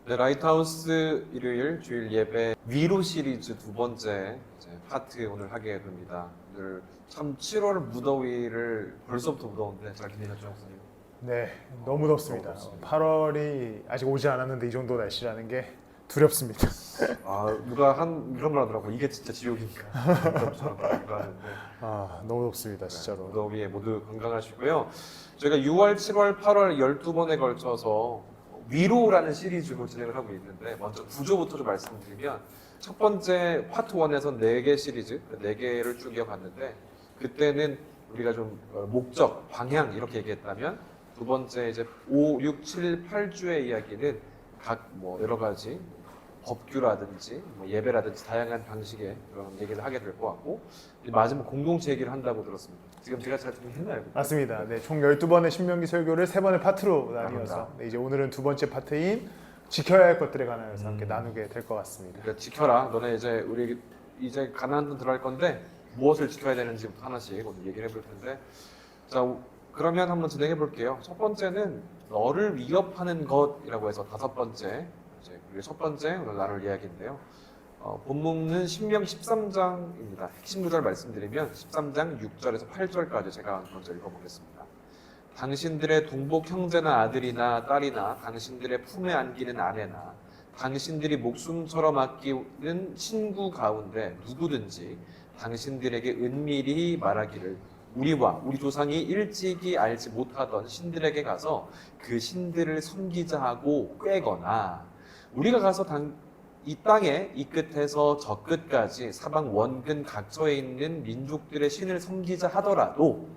네, 라이트하우스 일요일 주일 예배 위로 시리즈 두 번째 파트 오늘 하게 됩니다. 오늘 참 7월 무더위를 벌써부터 무더운데 잘 지내셨죠, 목사님? 네, 너무 덥습니다. 너무 덥습니다. 8월이 아직 오지 않았는데 이 정도 날씨라는 게 두렵습니다. 누가 이런 말 하더라고. 이게 진짜 지옥이니까. 저런 말 하는데 너무 덥습니다, 진짜로. 무더위에 모두 건강하시고요. 저희가 6월, 7월, 8월 12번에 걸쳐서 위로라는 시리즈로 진행을 하고 있는데 먼저 구조부터 좀 말씀드리면 첫 번째 파트 1에서 4개 시리즈, 4개를 쭉 이어갔는데 그때는 우리가 좀 목적, 방향 이렇게 얘기했다면 두 번째 이제 5, 6, 7, 8주의 이야기는 각 여러 가지 법규라든지 예배라든지 다양한 방식의 그런 얘기를 하게 될 것 같고 마지막 공동체 얘기를 한다고 들었습니다. 지금 제가 잘 정리했나요? 맞습니다. 네, 총 12번의 신명기 설교를 3번의 파트로 나뉘어서 이제 오늘은 두 번째 파트인 지켜야 할 것들에 관하여서 함께 나누게 될 것 같습니다. 그러니까 지켜라. 너네 우리 이제 가나안 땅 들어갈 건데 무엇을 지켜야 되는지부터 하나씩 오늘 얘기를 해볼 텐데 자 그러면 한번 진행해 볼게요. 첫 번째는 너를 위협하는 것이라고 해서 다섯 번째 우리 첫 번째 오늘 나눌 이야기인데요. 본문은 신명기 13장입니다. 핵심 구절 말씀드리면 13장 6절에서 8절까지 제가 먼저 읽어보겠습니다. 당신들의 동복 형제나 아들이나 딸이나 당신들의 품에 안기는 아내나 당신들이 목숨처럼 아끼는 친구 가운데 누구든지 당신들에게 은밀히 말하기를 우리와 우리 조상이 일찍이 알지 못하던 신들에게 가서 그 신들을 섬기자 하고 꾀거나 우리가 가서 이 땅의 이 끝에서 저 끝까지 사방 원근 각처에 있는 민족들의 신을 섬기자 하더라도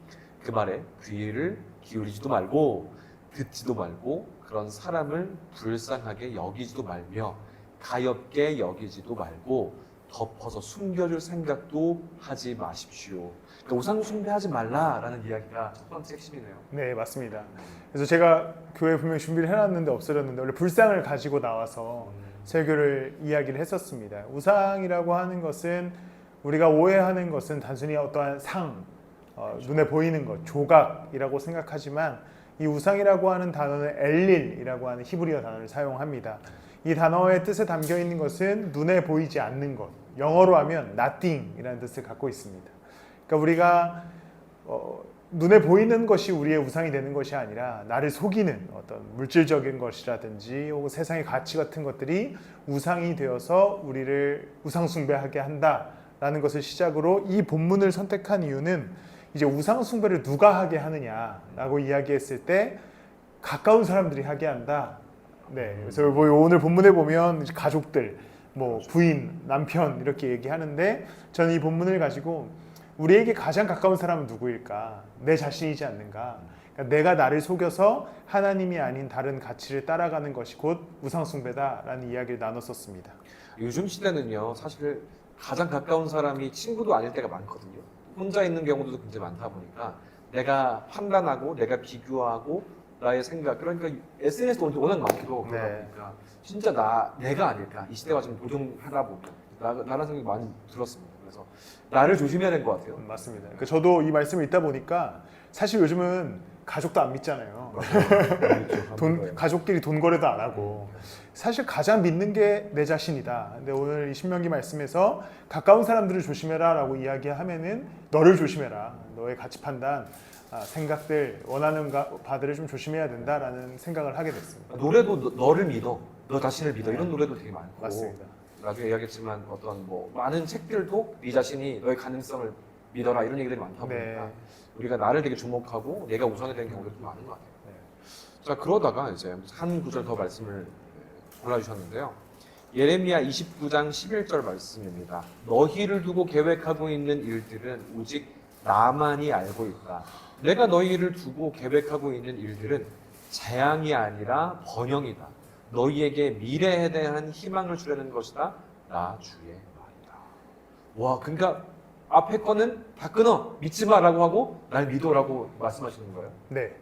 그 말에 귀를 기울이지도 말고 듣지도 말고 그런 사람을 불쌍하게 여기지도 말며 가엾게 여기지도 말고 덮어서 숨겨줄 생각도 하지 마십시오. 그러니까 우상 숭배하지 말라라는 이야기가 첫 번째 핵심이네요. 네, 맞습니다. 그래서 제가 교회 분명히 준비를 해놨는데 없어졌는데 원래 불상을 가지고 나와서 설교를 이야기를 했었습니다. 우상이라고 하는 것은 우리가 오해하는 것은 단순히 어떠한 눈에 보이는 것, 조각이라고 생각하지만 이 우상이라고 하는 단어는 엘릴이라고 하는 히브리어 단어를 사용합니다. 이 단어의 뜻에 담겨 있는 것은 눈에 보이지 않는 것, 영어로 하면 nothing이라는 뜻을 갖고 있습니다. 그러니까 우리가 눈에 보이는 것이 우리의 우상이 되는 것이 아니라 나를 속이는 어떤 물질적인 것이라든지 혹은 세상의 가치 같은 것들이 우상이 되어서 우리를 우상 숭배하게 한다라는 것을 시작으로 이 본문을 선택한 이유는 이제 우상 숭배를 누가 하게 하느냐라고 이야기했을 때 가까운 사람들이 하게 한다. 네, 그래서 오늘 본문에 보면 가족들, 부인, 남편 이렇게 얘기하는데 저는 이 본문을 가지고 우리에게 가장 가까운 사람은 누구일까? 내 자신이지 않는가? 그러니까 내가 나를 속여서 하나님이 아닌 다른 가치를 따라가는 것이 곧 우상 숭배다라는 이야기를 나눴었습니다. 요즘 시대는요, 사실 가장 가까운 사람이 친구도 아닐 때가 많거든요. 혼자 있는 경우도 굉장히 많다 보니까 내가 판단하고 내가 비교하고 나의 생각 그러니까 SNS도 워낙 많기도 그러다 보니까 진짜 내가 아닐까 이 시대가 좀 도전하다 보면 나라는 생각이 많이 들었습니다. 그래서 나를 조심해야 될 것 같아요. 맞습니다. 그러니까 저도 이 말씀을 읽다 보니까 사실 요즘은 가족도 안 믿잖아요. 가족끼리 돈 거래도 안 하고 사실 가장 믿는 게 내 자신이다. 근데 오늘 이 신명기 말씀에서 가까운 사람들을 조심해라 라고 이야기하면은 너를 조심해라. 너의 가치 판단, 생각들, 원하는 바들을 좀 조심해야 된다라는 생각을 하게 됐습니다. 노래도 너를 믿어, 너 자신을 믿어 이런 노래도 되게 많고 맞습니다. 나중에 이야기했지만 어떤 많은 책들도 네 자신이 너의 가능성을 믿어라 이런 얘기들이 많다 보니까 우리가 나를 되게 주목하고 내가 우선이 되는 경우도 좀 많은 것 같아요. 자 그러다가 이제 한 구절 더 말씀을 골라주셨는데요. 예레미야 29장 11절 말씀입니다. 너희를 두고 계획하고 있는 일들은 오직 나만이 알고 있다. 내가 너희를 두고 계획하고 있는 일들은 재앙이 아니라 번영이다. 너희에게 미래에 대한 희망을 주려는 것이다. 나 주의 말이다. 와, 그러니까 앞에 거는 다 끊어. 믿지 마라고 하고 날 믿어라고 말씀하시는 거예요. 네.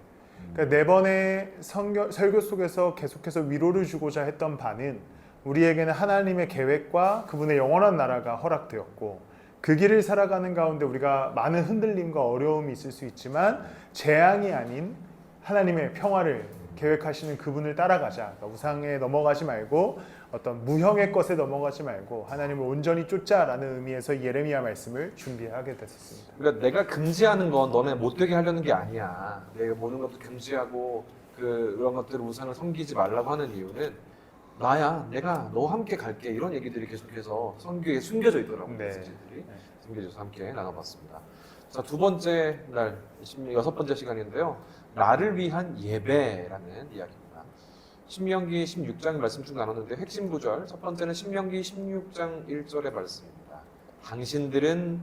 그러니까 4번의 설교 속에서 계속해서 위로를 주고자 했던 바는 우리에게는 하나님의 계획과 그분의 영원한 나라가 허락되었고 그 길을 살아가는 가운데 우리가 많은 흔들림과 어려움이 있을 수 있지만 재앙이 아닌 하나님의 평화를 계획하시는 그분을 따라가자. 그러니까 우상에 넘어가지 말고 어떤 무형의 것에 넘어가지 말고 하나님을 온전히 쫓자라는 의미에서 예레미야 말씀을 준비하게 됐었습니다. 그러니까 내가 금지하는 건 너네 못되게 하려는 게 아니야. 내가 모든 것도 금지하고 그런 것들을 우상을 섬기지 말라고 하는 이유는 나야, 내가 너와 함께 갈게, 이런 얘기들이 계속해서 성경에 숨겨져 있더라고요. 네. 메시지들이 숨겨져서 함께 나눠봤습니다. 자, 두 번째 날, 6번째 시간인데요. 나를 위한 예배라는 이야기입니다. 신명기 16장 말씀 쭉 나눴는데 핵심 구절, 첫 번째는 신명기 16장 1절의 말씀입니다. 당신들은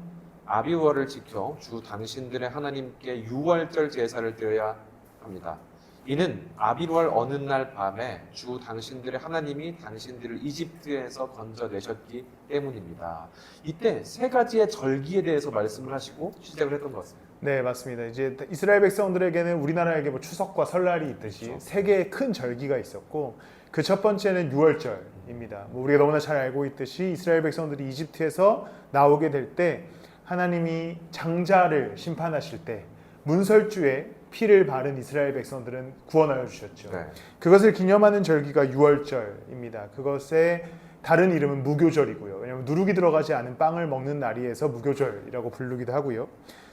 아비월을 지켜 주 당신들의 하나님께 유월절 제사를 드려야 합니다. 이는 아비월 어느 날 밤에 주 당신들의 하나님이 당신들을 이집트에서 건져내셨기 때문입니다. 이때 세 가지의 절기에 대해서 말씀을 하시고 시작을 했던 것 같습니다. 네, 맞습니다. 이제 이스라엘 백성들에게는 우리나라에게 뭐 추석과 설날이 있듯이 그렇죠. 세 개의 큰 절기가 있었고 그 첫 번째는 유월절입니다. 뭐 우리가 너무나 잘 알고 있듯이 이스라엘 백성들이 이집트에서 나오게 될 때 하나님이 장자를 심판하실 때 문설주에 피를 바른 이스라엘 백성들은 구원하여 주셨죠. 네. 그것을 기념하는 절기가 유월절입니다. 그것의 다른 이름은 무교절이고요. 왜냐하면 누룩이 들어가지 않은 빵을 먹는 날이어서 무교절이라고 부르기도 하고요.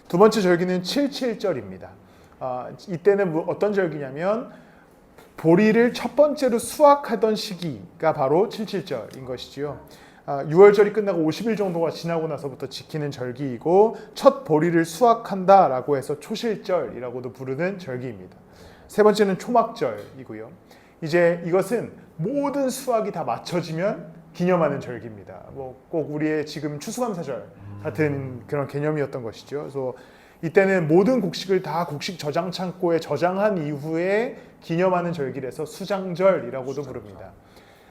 두 번째 절기는 77절입니다. 이때는 어떤 절기냐면 보리를 첫 번째로 수확하던 시기가 바로 77절인 것이지요. 6월절이 끝나고 50일 정도가 지나고 나서부터 지키는 절기이고 첫 보리를 수확한다라고 해서 초실절이라고도 부르는 절기입니다. 세 번째는 초막절이고요. 이제 이것은 모든 수확이 다 맞춰지면 기념하는 절기입니다. 뭐 꼭 우리의 지금 추수감사절 같은 그런 개념이었던 것이죠. 그래서 이때는 모든 곡식을 다 곡식 저장 창고에 저장한 이후에 기념하는 절기라서 수장절이라고도 부릅니다.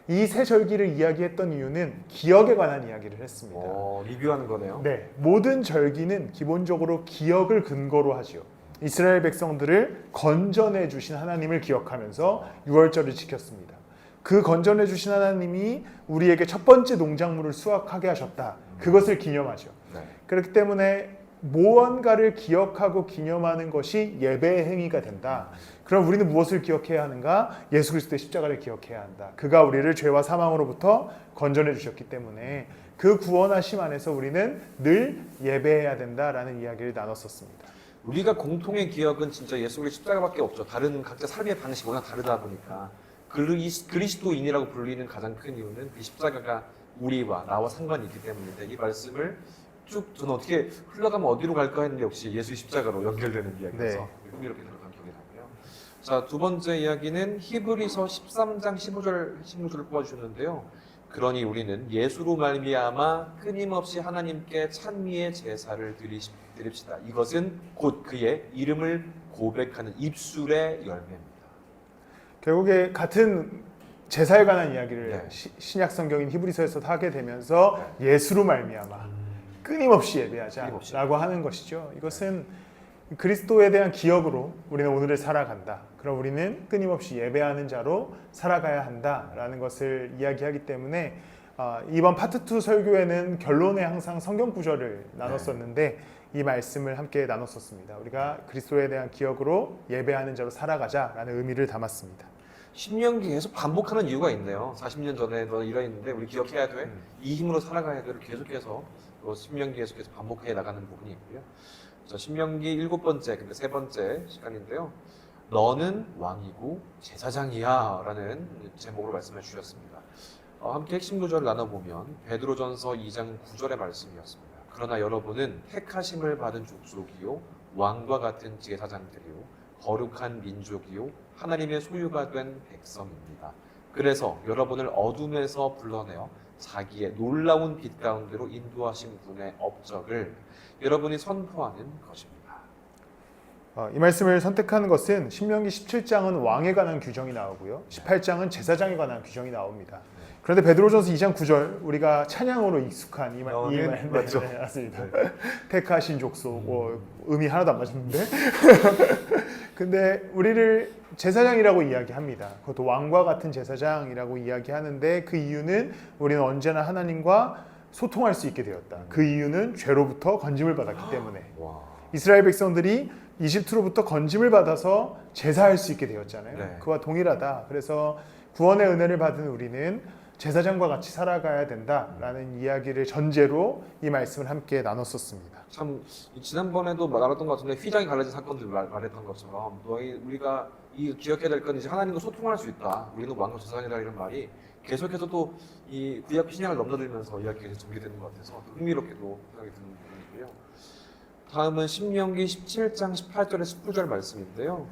이 세 절기를 이야기했던 이유는 기억에 관한 이야기를 했습니다. 리뷰하는 거네요. 네, 모든 절기는 기본적으로 기억을 근거로 하지요. 이스라엘 백성들을 건져내 주신 하나님을 기억하면서 유월절을 지켰습니다. 그 건져내 주신 하나님이 우리에게 첫 번째 농작물을 수확하게 하셨다. 그것을 기념하죠. 네. 그렇기 때문에 무언가를 기억하고 기념하는 것이 예배의 행위가 된다. 그럼 우리는 무엇을 기억해야 하는가? 예수 그리스도의 십자가를 기억해야 한다. 그가 우리를 죄와 사망으로부터 건져내 주셨기 때문에 그 구원하심 안에서 우리는 늘 예배해야 된다라는 이야기를 나눴었습니다. 우리가 공통의 기억은 진짜 예수 그리스도 십자가밖에 없죠. 다른 각자 삶의 방식이 워낙 다르다 보니까 그리스도인이라고 불리는 가장 큰 이유는 그 십자가가 우리와 나와 상관이 있기 때문인데, 이 말씀을 쭉 저는 어떻게 흘러가면 어디로 갈까 했는데 역시 예수의 십자가로 연결되는 이야기라서 흥미롭게 들어간 기억이 나고요. 자, 두 번째 이야기는 히브리서 13장 16절을 뽑아주셨는데요. 그러니 우리는 예수로 말미암아 끊임없이 하나님께 찬미의 제사를 드립시다. 이것은 곧 그의 이름을 고백하는 입술의 열매입니다. 결국에 같은 제사에 관한 이야기를 네. 신약 성경인 히브리서에서 하게 되면서 예수로 말미암아 끊임없이 예배하자라고 하는 것이죠. 이것은 그리스도에 대한 기억으로 우리는 오늘을 살아간다. 그럼 우리는 끊임없이 예배하는 자로 살아가야 한다라는 것을 이야기하기 때문에 이번 파트 2 설교에는 결론에 항상 성경 구절을 나눴었는데 이 말씀을 함께 나눴었습니다. 우리가 그리스도에 대한 기억으로 예배하는 자로 살아가자라는 의미를 담았습니다. 신명기 계속 반복하는 이유가 있네요. 40년 전에 너 이러했는데 우리 기억해야 돼. 이 힘으로 살아가야 돼를 계속해서 신명기에서 계속 반복해 나가는 부분이 있고요. 자, 신명기 7번째, 근데 세 번째 시간인데요. 너는 왕이고 제사장이야 라는 제목으로 말씀해 주셨습니다. 함께 핵심 구절을 나눠보면 베드로전서 2장 9절의 말씀이었습니다. 그러나 여러분은 택하심을 받은 족속이요 왕과 같은 제사장들이요 거룩한 민족이요 하나님의 소유가 된 백성입니다. 그래서 여러분을 어둠에서 불러내어 자기의 놀라운 빛 가운데로 인도하신 분의 업적을 여러분이 선포하는 것입니다. 이 말씀을 선택한 것은 신명기 17장은 왕에 관한 규정이 나오고요. 18장은 제사장에 관한 규정이 나옵니다. 그런데 베드로전서 2장 9절 우리가 찬양으로 익숙한 이 말 맞죠? 네, 맞습니다. 택하신 족속 의미 하나도 안 맞는데 근데 우리를 제사장이라고 이야기합니다. 그것도 왕과 같은 제사장이라고 이야기하는데 그 이유는 우리는 언제나 하나님과 소통할 수 있게 되었다. 그 이유는 죄로부터 건짐을 받았기 때문에 이스라엘 백성들이 이집트로부터 건짐을 받아서 제사할 수 있게 되었잖아요. 네. 그와 동일하다. 그래서 구원의 은혜를 받은 우리는 제사장과 같이 살아가야 된다라는 이야기를 전제로 이 말씀을 함께 나눴었습니다. 참 지난번에도 나눴던 것 같은데 휘장이 갈라진 사건들 말했던 것처럼 우리가 이 기억해야 될 건 이제 하나님과 소통할 수 있다. 우리는 왕과 제사장이다 이런 말이 계속해서 또 이 구약 신약을 넘나들면서 이야기가 전개되는 것 같아서 흥미롭게도 생각이 드는 부분이고요. 다음은 신명기 17장 18절에 19절 말씀인데요.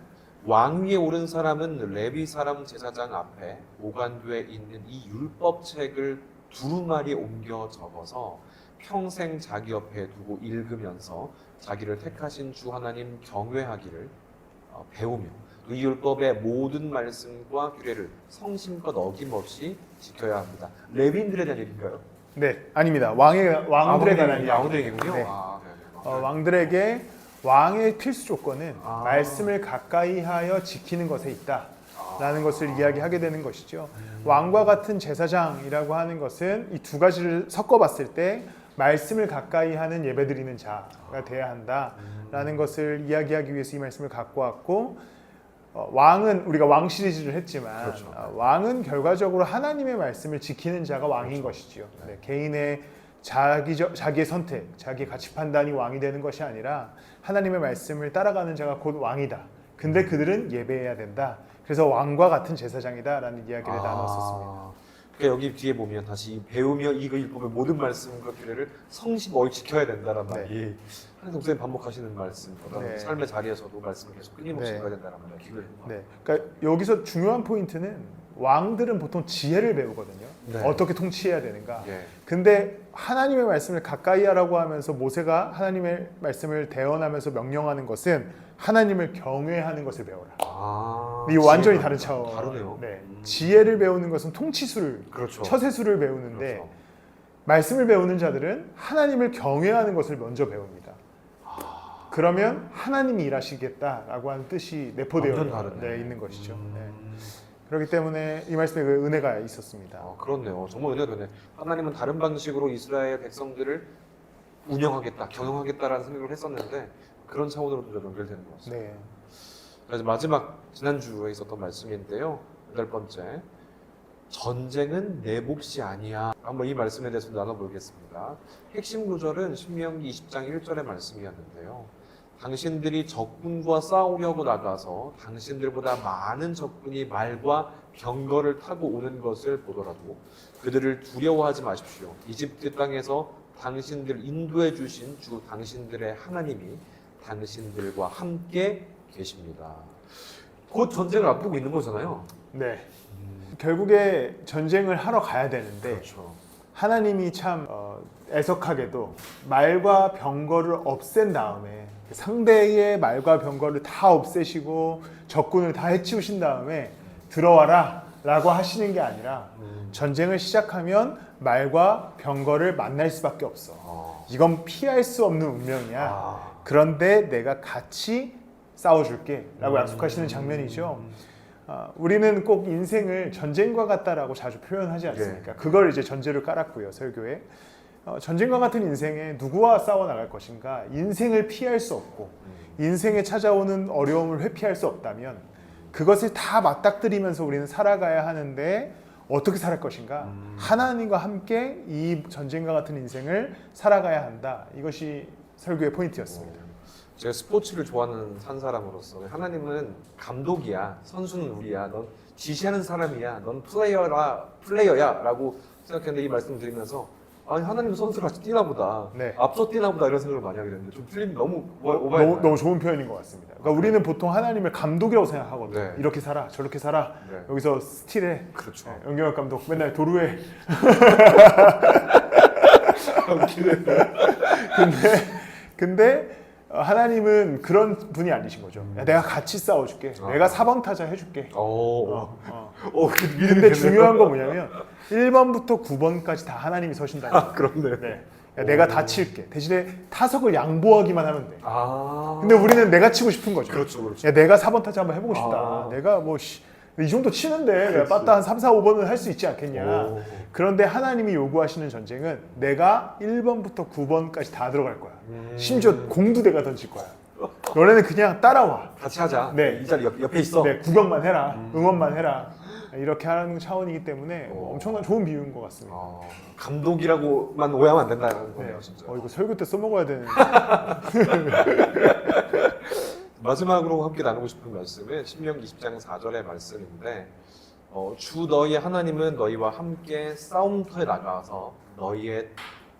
왕 위에 오른 사람은 레위 사람 제사장 앞에 오간도에 있는 이 율법책을 두루마리에 옮겨 적어서 평생 자기 옆에 두고 읽으면서 자기를 택하신 주 하나님 경외하기를 배우며 이 율법의 모든 말씀과 규례를 성심껏 어김없이 지켜야 합니다. 레위인들에 대한 얘기인가요? 네, 아닙니다. 왕들에 관한 이야기. 왕들의 얘기군요. 네. 네. 왕들에게 왕의 필수 조건은 아. 말씀을 가까이하여 지키는 것에 있다라는 것을 이야기하게 되는 것이죠. 왕과 같은 제사장이라고 하는 것은 이 두 가지를 섞어봤을 때 말씀을 가까이하는 예배드리는 자가 돼야 한다라는 것을 이야기하기 위해서 이 말씀을 갖고 왔고, 왕은 우리가 왕 시리즈를 했지만 그렇죠. 왕은 결과적으로 하나님의 말씀을 지키는 자가 왕인 것이지요. 네, 개인의 자기의 선택, 자기의 가치 판단이 왕이 되는 것이 아니라 하나님의 말씀을 따라가는 자가 곧 왕이다. 근데 그들은 예배해야 된다. 그래서 왕과 같은 제사장이다라는 이야기를 나눴었습니다. 그러니까 여기 뒤에 보면 다시 배우며 이 율법의 모든 말씀과 규례를 성심어이 지켜야 된다는 말이 하나님 목사님 반복하시는 말씀, 어떤 네. 삶의 자리에서도 말씀을 계속 끊임없이 네. 읽어야 된다는 말이 기도해. 네, 그러니까 여기서 중요한 포인트는 왕들은 보통 지혜를 배우거든요. 네. 어떻게 통치해야 되는가. 예. 근데 하나님의 말씀을 가까이 하라고 하면서 모세가 하나님의 말씀을 대언하면서 명령하는 것은 하나님을 경외하는 것을 배워라. 이 완전히 다른 차원. 다르네요. 네. 지혜를 배우는 것은 통치술을, 그렇죠. 처세술을 배우는데 그렇죠. 말씀을 배우는 자들은 하나님을 경외하는 것을 먼저 배웁니다. 그러면 하나님이 일하시겠다라고 하는 뜻이 내포되어 완전 다르네. 있는 것이죠. 네. 그렇기 때문에 이 말씀에 그 은혜가 있었습니다. 그렇네요. 정말 은혜가 되네. 하나님은 다른 방식으로 이스라엘 백성들을 운영하겠다, 경영하겠다라는 생각을 했었는데 그런 차원으로도 좀 연결되는 것 같습니다. 네. 그래서 마지막 지난주에 있었던 말씀인데요. 8번째. 전쟁은 내 몫이 아니야. 한번 이 말씀에 대해서 나눠보겠습니다. 핵심 구절은 신명기 20장 1절의 말씀이었는데요. 당신들이 적군과 싸우려고 나가서 당신들보다 많은 적군이 말과 병거를 타고 오는 것을 보더라도 그들을 두려워하지 마십시오. 이집트 땅에서 당신들 인도해 주신 주 당신들의 하나님이 당신들과 함께 계십니다. 곧 전쟁을 앞두고 있는 거잖아요. 네. 결국에 전쟁을 하러 가야 되는데 그렇죠. 하나님이 참 애석하게도 말과 병거를 없앤 다음에 상대의 말과 병거를 다 없애시고 적군을 다 해치우신 다음에 들어와라 라고 하시는 게 아니라 전쟁을 시작하면 말과 병거를 만날 수밖에 없어. 이건 피할 수 없는 운명이야. 그런데 내가 같이 싸워줄게 라고 약속하시는 장면이죠. 우리는 꼭 인생을 전쟁과 같다라고 자주 표현하지 않습니까? 그걸 이제 전제로 깔았고요, 설교에. 전쟁과 같은 인생에 누구와 싸워 나갈 것인가? 인생을 피할 수 없고 인생에 찾아오는 어려움을 회피할 수 없다면 그것을 다 맞닥뜨리면서 우리는 살아가야 하는데 어떻게 살할 것인가? 하나님과 함께 이 전쟁과 같은 인생을 살아가야 한다. 이것이 설교의 포인트였습니다. 제가 스포츠를 좋아하는 한 사람으로서 하나님은 감독이야, 선수는 우리야, 넌 지시하는 사람이야, 넌 플레이어야 라고 생각했는데 이 말씀을 드리면서 아니 하나님 선수를 같이 뛰나 보다, 네. 앞서 뛰나 보다 이런 생각을 많이 하게 됐는데 좀 틀림 너무 오버했나요? 너무 좋은 표현인 것 같습니다. 그러니까 우리는 보통 하나님을 감독이라고 생각하거든요. 네. 이렇게 살아, 저렇게 살아, 네. 여기서 스틸해. 그렇죠. 네, 연경혁 감독 맨날 도루해. 근데 하나님은 그런 분이 아니신 거죠. 야, 내가 같이 싸워줄게. 내가 4번 타자 해줄게. 근데 중요한 건 뭐냐면 1번부터 9번까지 다 하나님이 서신다는 거예요. 그렇네. 네. 야, 내가 다 칠게. 대신에 타석을 양보하기만 하면 돼. 아. 근데 우리는 내가 치고 싶은 거죠. 그렇죠, 그렇죠. 야, 내가 4번 타자 한번 해보고 싶다. 아. 내가 뭐 이 정도 치는데 내가 빠따 한 3, 4, 5번은 할 수 있지 않겠냐. 오. 그런데 하나님이 요구하시는 전쟁은 내가 1번부터 9번까지 다 들어갈 거야. 심지어 공도 내가 던질 거야. 너네는 그냥 따라와. 같이 하자. 네. 이 자리 옆에 있어. 네, 구경만 해라. 응원만 해라. 이렇게 하는 차원이기 때문에 엄청난 좋은 비유인 것 같습니다. 감독이라고만 오해하면 안 된다는 거네요, 네. 진짜. 이거 설교 때 써먹어야 되는. 마지막으로 함께 나누고 싶은 말씀은 신명기 20장 4절의 말씀인데 주 너희 하나님은 너희와 함께 싸움터에 나가서 너희의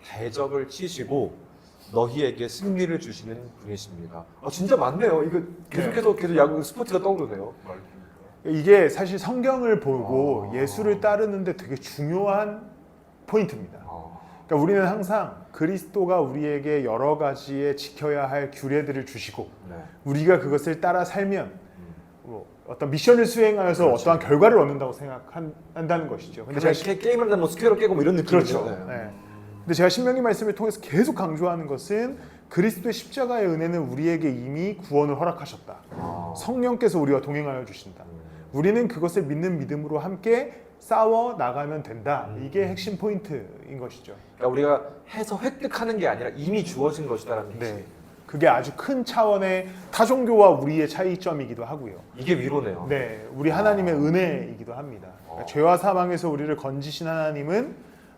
대적을 치시고 너희에게 승리를 주시는 분이십니다. 진짜 맞네요. 이거 계속 야구 스포츠가 떠오르네요. 이게 사실 성경을 보고 예수를 따르는데 되게 중요한 포인트입니다. 그러니까 우리는 항상 그리스도가 우리에게 여러 가지의 지켜야 할 규례들을 주시고 우리가 그것을 따라 살면 어떤 미션을 수행하여서 그렇죠. 어떠한 결과를 얻는다고 생각한다는 것이죠. 근데 제가 게임을 하다 뭐 스퀘어를 깨고 뭐 이런 느낌이죠. 그렇죠. 네. 근데 제가 신명기 말씀을 통해서 계속 강조하는 것은 그리스도의 십자가의 은혜는 우리에게 이미 구원을 허락하셨다. 성령께서 우리와 동행하여 주신다. 우리는 그것을 믿는 믿음으로 함께 싸워 나가면 된다. 이게 핵심 포인트인 것이죠. 그러니까 우리가 해서 획득하는 게 아니라 이미 주어진 것이다라는 뜻이. 네. 그게 아주 큰 차원의 타종교와 우리의 차이점이기도 하고요. 이게 위로네요. 네, 우리 하나님의 은혜이기도 합니다. 그러니까 죄와 사망에서 우리를 건지신 하나님은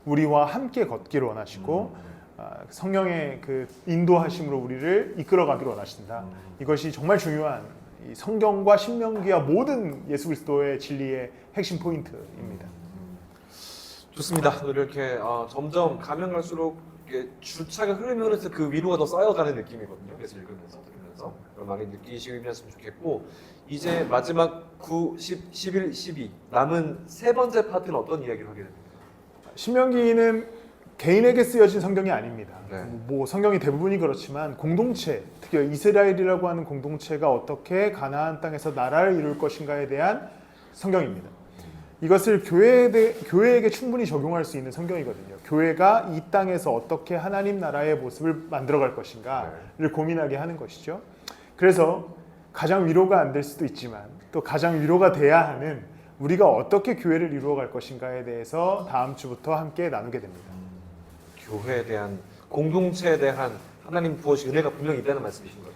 우리와 함께 걷기를 원하시고 성령의 그 인도하심으로 우리를 이끌어가기를 원하신다. 이것이 정말 중요한 이 성경과 신명기와 모든 예수 그리스도의 진리의 핵심 포인트입니다. 좋습니다. 이렇게 점점 가면 갈수록 주차가 흐르면서 그 위로가 더 쌓여가는 느낌이거든요. 그래서 읽으면서 들으면서 그걸 많이 느끼시면 좋겠고 이제 마지막 9, 10, 11, 12 남은 세 번째 파트는 어떤 이야기를 하게 됩니까? 신명기는 개인에게 쓰여진 성경이 아닙니다. 네. 뭐 성경이 대부분이 그렇지만 공동체, 특히 이스라엘이라고 하는 공동체가 어떻게 가나안 땅에서 나라를 이룰 것인가에 대한 성경입니다. 이것을 교회에게 충분히 적용할 수 있는 성경이거든요. 교회가 이 땅에서 어떻게 하나님 나라의 모습을 만들어갈 것인가를 고민하게 하는 것이죠. 그래서 가장 위로가 안 될 수도 있지만 또 가장 위로가 돼야 하는 우리가 어떻게 교회를 이루어갈 것인가에 대해서 다음 주부터 함께 나누게 됩니다. 교회에 대한 공동체에 대한 하나님 부어신 은혜가 분명히 있다는 말씀이신 거죠?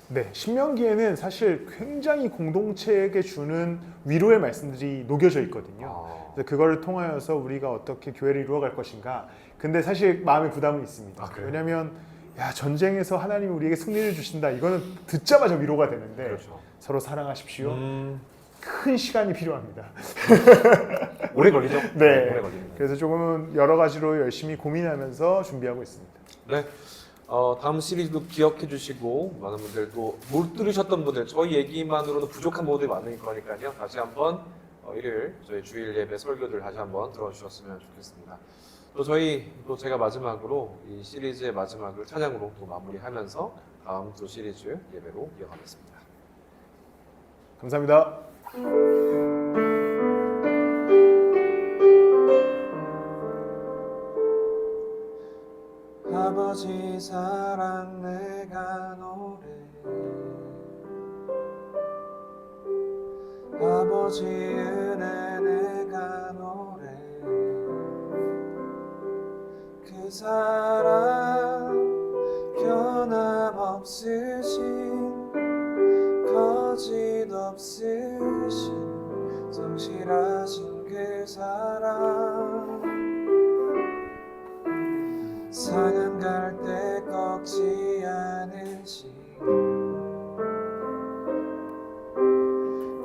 네, 신명기에는 사실 굉장히 공동체에게 주는 위로의 말씀들이 녹여져 있거든요. 그래서 그거를 통하여서 우리가 어떻게 교회를 이루어갈 것인가. 근데 사실 마음의 부담은 있습니다. 왜냐하면 전쟁에서 하나님이 우리에게 승리를 주신다. 이거는 듣자마자 위로가 되는데 그렇죠. 서로 사랑하십시오. 큰 시간이 필요합니다. 오래 걸리죠? 네. 오래 걸립니다. 그래서 조금은 여러 가지로 열심히 고민하면서 준비하고 있습니다. 네. 다음 시리즈도 기억해 주시고 많은 분들 또 못 들으셨던 분들 저희 얘기만으로는 부족한 부분들이 많을 거니까요. 다시 한번 일요일 저희 주일 예배 설교들 다시 한번 들어주셨으면 좋겠습니다. 또 제가 마지막으로 이 시리즈의 마지막을 찬양으로 또 마무리하면서 다음 주 시리즈 예배로 이어가겠습니다. 감사합니다. 아버지 사랑 내가 노래 아버지 은혜 내가 노래 그 사랑 변함없으신 거짓 없으신 성실하신 그 사랑 상한 갈대 꺾지 않으시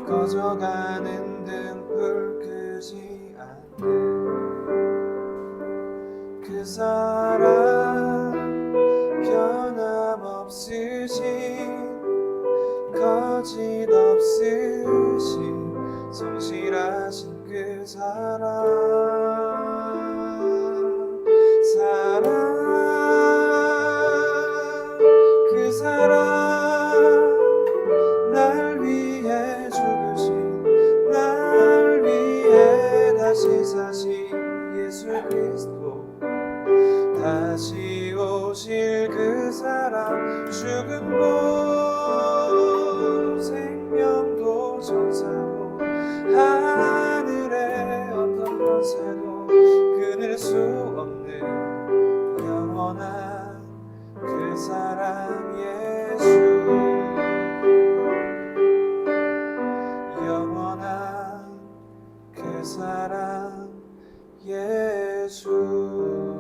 꺼져가는 등불 끄지 않는 그 사랑 변함없으신 거짓 없으신 성실하신 그 사랑 그 사랑 날 위해 죽으신 날 위해 다시 사신 예수 그리스도 다시 오실 그 사랑 죽은 몸 생명도 천사도 하늘의 어떤 권세도 끊을 수 없는 영원한 그 사랑 예수 사랑 예수